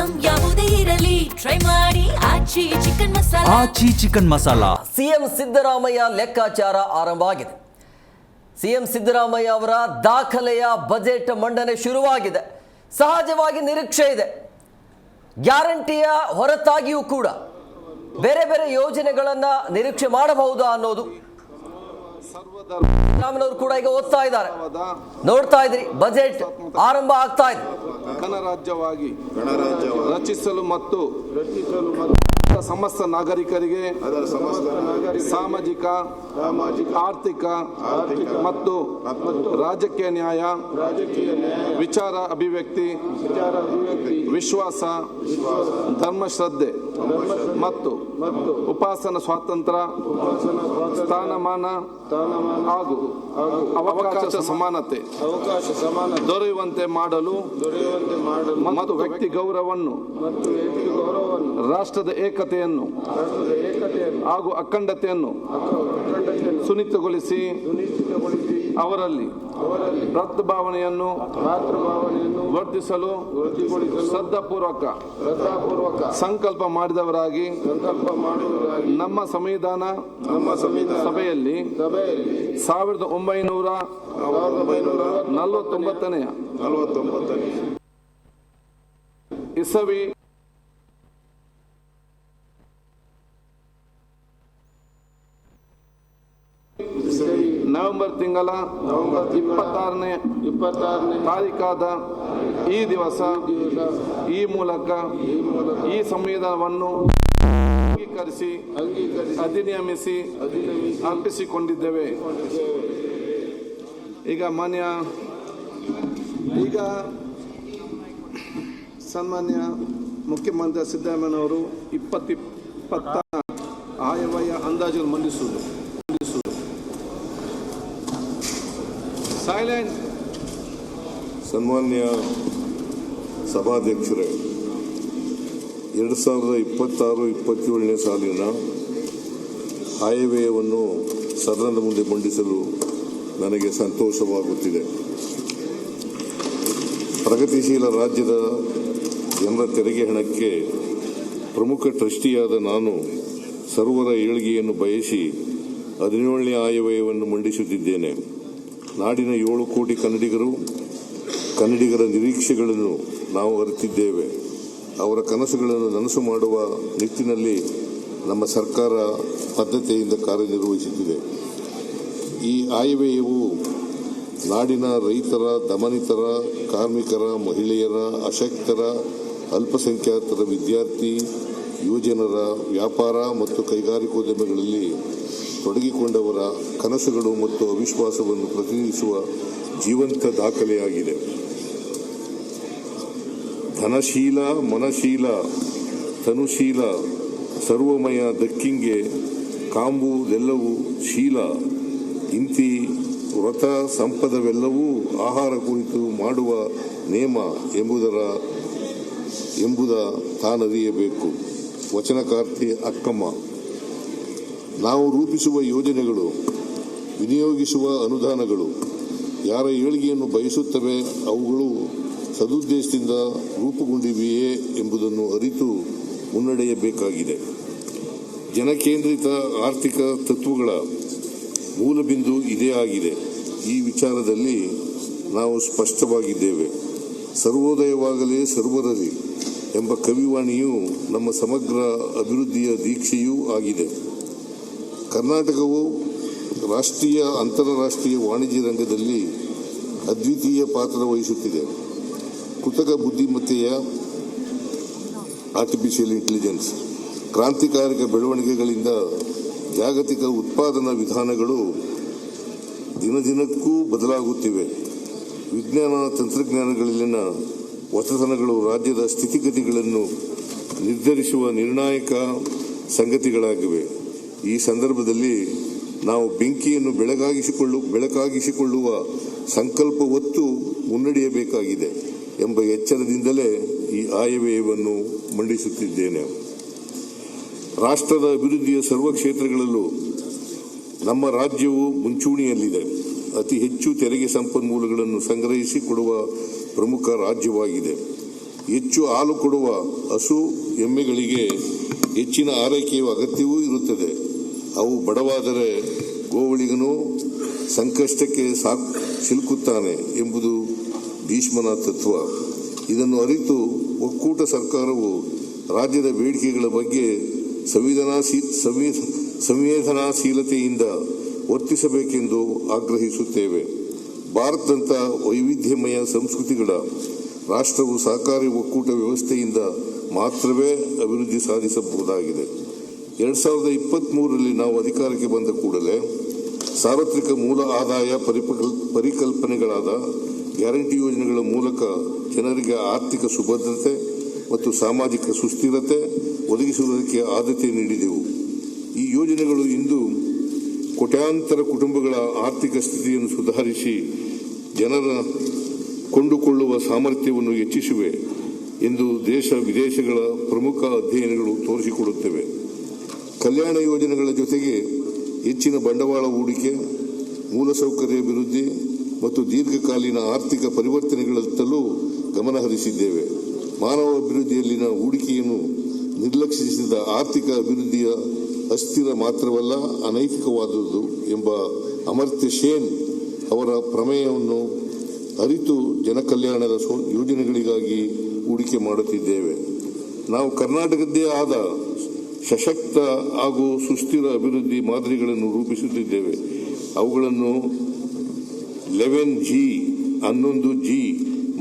Item ಯಾವುದೇ ಇರಲಿ try ಮಾಡಿ ಆಚಿ ಚಿಕನ್ ಮಸಾಲಾ. ಆಚಿ ಚಿಕನ್ ಮಸಾಲಾ. ಸಿಎಂ ಸಿದ್ದರಾಮಯ್ಯ ಲೆಕ್ಕಾಚಾರ ಆರಂಭವಾಗಿದೆ. ಸಿಎಂ ಸಿದ್ದರಾಮಯ್ಯ ಅವರ ದಾಖಲೆಯ ಬಜೆಟ್ ಮಂಡನೆ ಶುರುವಾಗಿದೆ. ಸಹಜವಾಗಿ ನಿರೀಕ್ಷೆ ಇದೆ. ಗ್ಯಾರಂಟಿಯ ಹೊರತಾಗಿಯೂ ಕೂಡ ಬೇರೆ ಬೇರೆ ಯೋಜನೆಗಳನ್ನ ನಿರೀಕ್ಷೆ ಮಾಡಬಹುದಾ ಅನ್ನೋದು ರಾಮನವರು ಕೂಡ ಈಗ ಓದ್ತಾ ಇದ್ದಾರೆ. ನೋಡ್ತಾ ಇದ್ರಿ, ಬಜೆಟ್ ಆರಂಭ ಆಗ್ತಾ ಇದೆ. ಗಣರಾಜ್ಯವಾಗಿ ರಚಿಸಲು ಮತ್ತು ಸಮಸ್ತ ನಾಗರಿಕರಿಗೆ ಸಾಮಾಜಿಕ ಆರ್ಥಿಕ ಮತ್ತು ರಾಜಕೀಯ ನ್ಯಾಯ, ವಿಚಾರ ಅಭಿವ್ಯಕ್ತಿ, ವಿಶ್ವಾಸ, ಧರ್ಮಶ್ರದ್ಧೆ ಮತ್ತು ಉಪಾಸನಾ ಸ್ವಾತಂತ್ರ್ಯ, ಸ್ಥಾನಮಾನ ಹಾಗೂ ಅವಕಾಶ ಸಮಾನತೆ ದೊರೆಯುವಂತೆ ಮಾಡಲು ಮತ್ತು ವ್ಯಕ್ತಿ ಗೌರವವನ್ನು, ರಾಷ್ಟ್ರದ ಏಕತೆಯನ್ನು ಹಾಗೂ ಅಖಂಡತೆಯನ್ನು ಸುನಿಶ್ಚಿತಗೊಳಿಸಿ ಅವರಲ್ಲಿ ಭ್ರಾತೃಭಾವನೆಯನ್ನು ವರ್ಧಿಸಲು ಶ್ರದ್ಧಾಪೂರ್ವಕ ಸಂಕಲ್ಪ ಮಾಡಿದವರಾಗಿ ನಮ್ಮ ಸಂವಿಧಾನ ಸಭೆಯಲ್ಲಿ 1949ನೇ ಇಸವಿ ನವೆಂಬರ್ ತಿಂಗಳ 26ನೇ ತಾರೀಕಾದ ಈ ದಿವಸ ಈ ಮೂಲಕ ಈ ಸಂವಿಧಾನವನ್ನು ಅಂಗೀಕರಿಸಿ ಅಧಿನಿಯಮಿಸಿ ಅರ್ಪಿಸಿಕೊಂಡಿದ್ದೇವೆ. ಈಗ ಸನ್ಮಾನ್ಯ ಮುಖ್ಯಮಂತ್ರಿ ಸಿದ್ದರಾಮಯ್ಯನವರು 2020 ಆಯವ್ಯಯ ಅಂದಾಜು ಮಂಡಿಸುವುದು. ಸನ್ಮಾನ್ಯ ಸಭಾಧ್ಯಕ್ಷರೇ, 2026-27ನೇ ಸಾಲಿನ ಆಯವ್ಯಯವನ್ನು ಸದನದ ಮುಂದೆ ಮಂಡಿಸಲು ನನಗೆ ಸಂತೋಷವಾಗುತ್ತಿದೆ. ಪ್ರಗತಿಶೀಲ ರಾಜ್ಯದ ಜನರ ತೆರಿಗೆ ಹಣಕ್ಕೆ ಪ್ರಮುಖ ಟ್ರಸ್ಟಿಯಾದ ನಾನು ಸರ್ವರ ಏಳಿಗೆಯನ್ನು ಬಯಸಿ 17ನೇ ಆಯವ್ಯಯವನ್ನು ಮಂಡಿಸುತ್ತಿದ್ದೇನೆ. ನಾಡಿನ 7 ಕೋಟಿ ಕನ್ನಡಿಗರ ನಿರೀಕ್ಷೆಗಳನ್ನು ನಾವು ಅರಿತಿದ್ದೇವೆ. ಅವರ ಕನಸುಗಳನ್ನು ನನಸು ಮಾಡುವ ನಿಟ್ಟಿನಲ್ಲಿ ನಮ್ಮ ಸರ್ಕಾರ ಬದ್ಧತೆಯಿಂದ ಕಾರ್ಯನಿರ್ವಹಿಸುತ್ತಿದೆ. ಈ ಆಯವ್ಯಯವು ನಾಡಿನ ರೈತರ, ದಮನಿತರ, ಕಾರ್ಮಿಕರ, ಮಹಿಳೆಯರ, ಅಶಕ್ತರ, ಅಲ್ಪಸಂಖ್ಯಾತರ, ವಿದ್ಯಾರ್ಥಿ, ಯುವಜನರ, ವ್ಯಾಪಾರ ಮತ್ತು ಕೈಗಾರಿಕೋದ್ಯಮಗಳಲ್ಲಿ ತೊಡಗಿಕೊಂಡವರ ಕನಸುಗಳು ಮತ್ತು ಅವಿಶ್ವಾಸವನ್ನು ಪ್ರತಿನಿಧಿಸುವ ಜೀವಂತ ದಾಖಲೆಯಾಗಿದೆ. ಧನಶೀಲ, ಮನಶೀಲ, ತನುಶೀಲ, ಸರ್ವಮಯ ದಕ್ಕಿಂಗೆ ಕಾಂಬುದೆಲ್ಲವೂ ಶೀಲ, ಇಂತಿ ವ್ರತ ಸಂಪದವೆಲ್ಲವೂ ಆಹಾರ ಕುರಿತು ಮಾಡುವ ನೇಮ ಎಂಬುದ ತಾನರಿಯಬೇಕು. ವಚನಕಾರ್ತಿ ಅಕ್ಕಮ್ಮ. ನಾವು ರೂಪಿಸುವ ಯೋಜನೆಗಳು, ವಿನಿಯೋಗಿಸುವ ಅನುದಾನಗಳು ಯಾರ ಏಳಿಗೆಯನ್ನು ಬಯಸುತ್ತವೆ, ಅವುಗಳು ಸದುದ್ದೇಶದಿಂದ ರೂಪುಗೊಂಡಿವೆಯೇ ಎಂಬುದನ್ನು ಅರಿತು ಮುನ್ನಡೆಯಬೇಕಾಗಿದೆ. ಜನಕೇಂದ್ರಿತ ಆರ್ಥಿಕ ತತ್ವಗಳ ಮೂಲಬಿಂದು ಇದೇ ಆಗಿದೆ. ಈ ವಿಚಾರದಲ್ಲಿ ನಾವು ಸ್ಪಷ್ಟವಾಗಿದ್ದೇವೆ. ಸರ್ವೋದಯವಾಗಲೇ ಸರ್ವರಲಿ ಎಂಬ ಕವಿವಾಣಿಯು ನಮ್ಮ ಸಮಗ್ರ ಅಭಿವೃದ್ಧಿಯ ದೀಕ್ಷೆಯೂ ಆಗಿದೆ. ಕರ್ನಾಟಕವು ರಾಷ್ಟ್ರೀಯ, ಅಂತಾರಾಷ್ಟ್ರೀಯ ವಾಣಿಜ್ಯ ರಂಗದಲ್ಲಿ ಅದ್ವಿತೀಯ ಪಾತ್ರ ವಹಿಸುತ್ತಿದೆ. ಕೃತಕ ಬುದ್ಧಿಮತ್ತೆಯ ಆರ್ಟಿಫಿಷಿಯಲ್ ಇಂಟೆಲಿಜೆನ್ಸ್ ಕ್ರಾಂತಿಕಾರಕ ಬೆಳವಣಿಗೆಗಳಿಂದ ಜಾಗತಿಕ ಉತ್ಪಾದನಾ ವಿಧಾನಗಳು ದಿನದಿನಕ್ಕೂ ಬದಲಾಗುತ್ತಿವೆ. ವಿಜ್ಞಾನ ತಂತ್ರಜ್ಞಾನಗಳಲ್ಲಿನ ಹೊಸತನಗಳು ರಾಜ್ಯದ ಸ್ಥಿತಿಗತಿಗಳನ್ನು ನಿರ್ಧರಿಸುವ ನಿರ್ಣಾಯಕ ಸಂಗತಿಗಳಾಗಿವೆ. ಈ ಸಂದರ್ಭದಲ್ಲಿ ನಾವು ಬೆಂಕಿಯನ್ನು ಬೆಳಕಾಗಿಸಿಕೊಳ್ಳುವ ಸಂಕಲ್ಪ ಹೊತ್ತು ಮುನ್ನಡೆಯಬೇಕಾಗಿದೆ ಎಂಬ ಎಚ್ಚರದಿಂದಲೇ ಈ ಆಯವ್ಯಯವನ್ನು ಮಂಡಿಸುತ್ತಿದ್ದೇನೆ. ರಾಷ್ಟ್ರದ ಅಭಿವೃದ್ಧಿಯ ಸರ್ವ ಕ್ಷೇತ್ರಗಳಲ್ಲೂ ನಮ್ಮ ರಾಜ್ಯವು ಮುಂಚೂಣಿಯಲ್ಲಿದೆ. ಅತಿ ಹೆಚ್ಚು ತೆರಿಗೆ ಸಂಪನ್ಮೂಲಗಳನ್ನು ಸಂಗ್ರಹಿಸಿ ಕೊಡುವ ಪ್ರಮುಖ ರಾಜ್ಯವಾಗಿದೆ. ಹೆಚ್ಚು ಹಾಲು ಕೊಡುವ ಹಸು ಎಮ್ಮೆಗಳಿಗೆ ಹೆಚ್ಚಿನ ಆರೈಕೆಯ ಅಗತ್ಯವೂ ಇರುತ್ತದೆ. ಅವು ಬಡವಾದರೆ ಗೋವಳಿಗನು ಸಂಕಷ್ಟಕ್ಕೆ ಸಿಲುಕುತ್ತಾನೆ ಎಂಬುದು ಭೀಷ್ಮನ ತತ್ವ. ಇದನ್ನು ಅರಿತು ಒಕ್ಕೂಟ ಸರ್ಕಾರವು ರಾಜ್ಯದ ಬೇಡಿಕೆಗಳ ಬಗ್ಗೆ ಸಂವೇದನಾಶೀಲತೆಯಿಂದ ವರ್ತಿಸಬೇಕೆಂದು ಆಗ್ರಹಿಸುತ್ತೇವೆ. ಭಾರತದಂಥ ವೈವಿಧ್ಯಮಯ ಸಂಸ್ಕೃತಿಗಳ ರಾಷ್ಟ್ರವು ಸಹಕಾರಿ ಒಕ್ಕೂಟ ವ್ಯವಸ್ಥೆಯಿಂದ ಮಾತ್ರವೇ ಅಭಿವೃದ್ಧಿ ಸಾಧಿಸಬಹುದಾಗಿದೆ. 2023ರಲ್ಲಿ ನಾವು ಅಧಿಕಾರಕ್ಕೆ ಬಂದ ಕೂಡಲೇ ಸಾರ್ವತ್ರಿಕ ಮೂಲ ಆದಾಯ ಪರಿಕಲ್ಪನೆಗಳಾದ ಗ್ಯಾರಂಟಿ ಯೋಜನೆಗಳ ಮೂಲಕ ಜನರಿಗೆ ಆರ್ಥಿಕ ಸುಭದ್ರತೆ ಮತ್ತು ಸಾಮಾಜಿಕ ಸುಸ್ಥಿರತೆ ಒದಗಿಸುವುದಕ್ಕೆ ಆದ್ಯತೆ ನೀಡಿದೆವು. ಈ ಯೋಜನೆಗಳು ಇಂದು ಕೋಟ್ಯಾಂತರ ಕುಟುಂಬಗಳ ಆರ್ಥಿಕ ಸ್ಥಿತಿಯನ್ನು ಸುಧಾರಿಸಿ ಜನರ ಕೊಂಡುಕೊಳ್ಳುವ ಸಾಮರ್ಥ್ಯವನ್ನು ಹೆಚ್ಚಿಸಿವೆ ಎಂದು ದೇಶ ವಿದೇಶಗಳ ಪ್ರಮುಖ ಅಧ್ಯಯನಗಳು ತೋರಿಸಿಕೊಡುತ್ತವೆ. ಕಲ್ಯಾಣ ಯೋಜನೆಗಳ ಜೊತೆಗೆ ಹೆಚ್ಚಿನ ಬಂಡವಾಳ ಹೂಡಿಕೆ, ಮೂಲಸೌಕರ್ಯ ಅಭಿವೃದ್ಧಿ ಮತ್ತು ದೀರ್ಘಕಾಲೀನ ಆರ್ಥಿಕ ಪರಿವರ್ತನೆಗಳತ್ತಲೂ ಗಮನ ಹರಿಸಿದ್ದೇವೆ. ಮಾನವ ಅಭಿವೃದ್ಧಿಯಲ್ಲಿನ ಹೂಡಿಕೆಯನ್ನು ನಿರ್ಲಕ್ಷಿಸಿದ ಆರ್ಥಿಕ ಅಭಿವೃದ್ಧಿಯ ಅಸ್ಥಿರ ಮಾತ್ರವಲ್ಲ, ಅನೈತಿಕವಾದುದು ಎಂಬ ಅಮರ್ತ್ಯ ಸೇನ್ ಅವರ ಪ್ರಮೇಯವನ್ನು ಅರಿತು ಜನಕಲ್ಯಾಣದ ಯೋಜನೆಗಳಿಗಾಗಿ ಹೂಡಿಕೆ ಮಾಡುತ್ತಿದ್ದೇವೆ. ನಾವು ಕರ್ನಾಟಕದ್ದೇ ಆದ ಸಶಕ್ತ ಹಾಗೂ ಸುಸ್ಥಿರ ಅಭಿವೃದ್ಧಿ ಮಾದರಿಗಳನ್ನು ರೂಪಿಸುತ್ತಿದ್ದೇವೆ. ಅವುಗಳನ್ನು 11G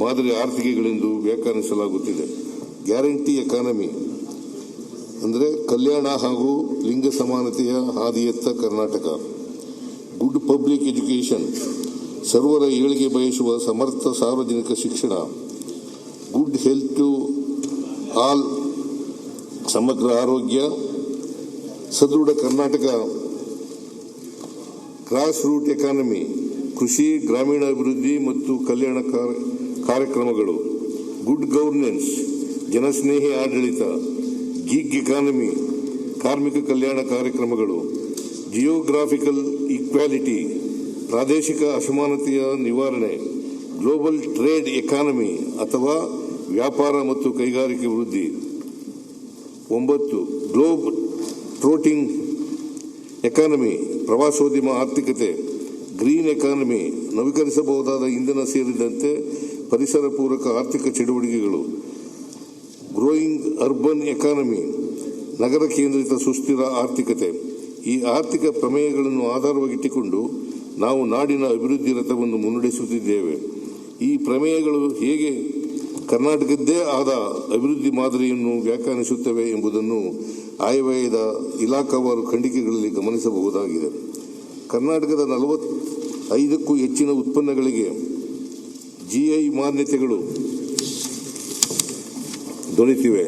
ಮಾದರಿ ಆರ್ಥಿಕೆಗಳೆಂದು ವ್ಯಾಖ್ಯಾನಿಸಲಾಗುತ್ತಿದೆ. ಗ್ಯಾರಂಟಿ ಎಕಾನಮಿ ಅಂದರೆ ಕಲ್ಯಾಣ ಹಾಗೂ ಲಿಂಗ ಸಮಾನತೆಯ ಹಾದಿಯತ್ತ ಕರ್ನಾಟಕ. ಗುಡ್ ಪಬ್ಲಿಕ್ ಎಜುಕೇಷನ್, ಸರ್ವರ ಏಳಿಗೆ ಬಯಸುವ ಸಮರ್ಥ ಸಾರ್ವಜನಿಕ ಶಿಕ್ಷಣ. ಗುಡ್ ಹೆಲ್ತ್ ಟು ಆಲ್, ಸಮಗ್ರ ಆರೋಗ್ಯ. ಸದೃಢ ಕರ್ನಾಟಕ. ಗ್ರಾಸ್ ರೂಟ್ ಎಕಾನಮಿ, ಕೃಷಿ, ಗ್ರಾಮೀಣಾಭಿವೃದ್ಧಿ ಮತ್ತು ಕಲ್ಯಾಣ ಕಾರ್ಯಕ್ರಮಗಳು. ಗುಡ್ ಗವರ್ನೆನ್ಸ್, ಜನಸ್ನೇಹಿ ಆಡಳಿತ. ಗಿಗ್ ಎಕಾನಮಿ, ಕಾರ್ಮಿಕ ಕಲ್ಯಾಣ ಕಾರ್ಯಕ್ರಮಗಳು. ಜಿಯೋಗ್ರಾಫಿಕಲ್ ಈಕ್ವಾಲಿಟಿ, ಪ್ರಾದೇಶಿಕ ಅಸಮಾನತೆಯ ನಿವಾರಣೆ. ಗ್ಲೋಬಲ್ ಟ್ರೇಡ್ ಎಕಾನಮಿ ಅಥವಾ ವ್ಯಾಪಾರ ಮತ್ತು ಕೈಗಾರಿಕೆ ವೃದ್ಧಿ. 9 ಗ್ಲೋಬ್ ಟ್ರೋಟಿಂಗ್ ಎಕಾನಮಿ, ಪ್ರವಾಸೋದ್ಯಮ ಆರ್ಥಿಕತೆ. ಗ್ರೀನ್ ಎಕಾನಮಿ, ನವೀಕರಿಸಬಹುದಾದ ಇಂಧನ ಸೇರಿದಂತೆ ಪರಿಸರ ಪೂರಕ ಆರ್ಥಿಕ ಚಟುವಟಿಕೆಗಳು. ಗ್ರೋಯಿಂಗ್ ಅರ್ಬನ್ ಎಕಾನಮಿ, ನಗರ ಕೇಂದ್ರಿತ ಸುಸ್ಥಿರ ಆರ್ಥಿಕತೆ. ಈ ಆರ್ಥಿಕ ಪ್ರಮೇಯಗಳನ್ನು ಆಧಾರವಾಗಿಟ್ಟುಕೊಂಡು ನಾವು ನಾಡಿನ ಅಭಿವೃದ್ಧಿ ರಥವನ್ನು ಮುನ್ನಡೆಸುತ್ತಿದ್ದೇವೆ. ಈ ಪ್ರಮೇಯಗಳು ಹೇಗೆ ಕರ್ನಾಟಕದ್ದೇ ಆದ ಅಭಿವೃದ್ಧಿ ಮಾದರಿಯನ್ನು ವ್ಯಾಖ್ಯಾನಿಸುತ್ತವೆ ಎಂಬುದನ್ನು ಆಯವ್ಯಯದ ಇಲಾಖಾವಾರು ಖಂಡಿಕೆಗಳಲ್ಲಿ ಗಮನಿಸಬಹುದಾಗಿದೆ. ಕರ್ನಾಟಕದ 45ಕ್ಕೂ ಹೆಚ್ಚಿನ ಉತ್ಪನ್ನಗಳಿಗೆ GI ಮಾನ್ಯತೆಗಳು ದೊರೆತಿವೆ.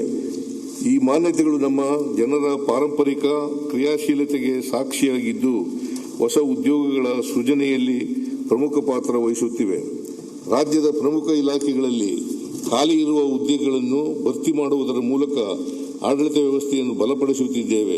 ಈ ಮಾನ್ಯತೆಗಳು ನಮ್ಮ ಜನರ ಪಾರಂಪರಿಕ ಕ್ರಿಯಾಶೀಲತೆಗೆ ಸಾಕ್ಷಿಯಾಗಿದ್ದು ಹೊಸ ಉದ್ಯೋಗಗಳ ಸೃಜನೆಯಲ್ಲಿ ಪ್ರಮುಖ ಪಾತ್ರ ವಹಿಸುತ್ತಿವೆ. ರಾಜ್ಯದ ಪ್ರಮುಖ ಇಲಾಖೆಗಳಲ್ಲಿ ಖಾಲಿ ಇರುವ ಹುದ್ದೆಗಳನ್ನು ಭರ್ತಿ ಮಾಡುವುದರ ಮೂಲಕ ಆಡಳಿತ ವ್ಯವಸ್ಥೆಯನ್ನು ಬಲಪಡಿಸುತ್ತಿದ್ದೇವೆ.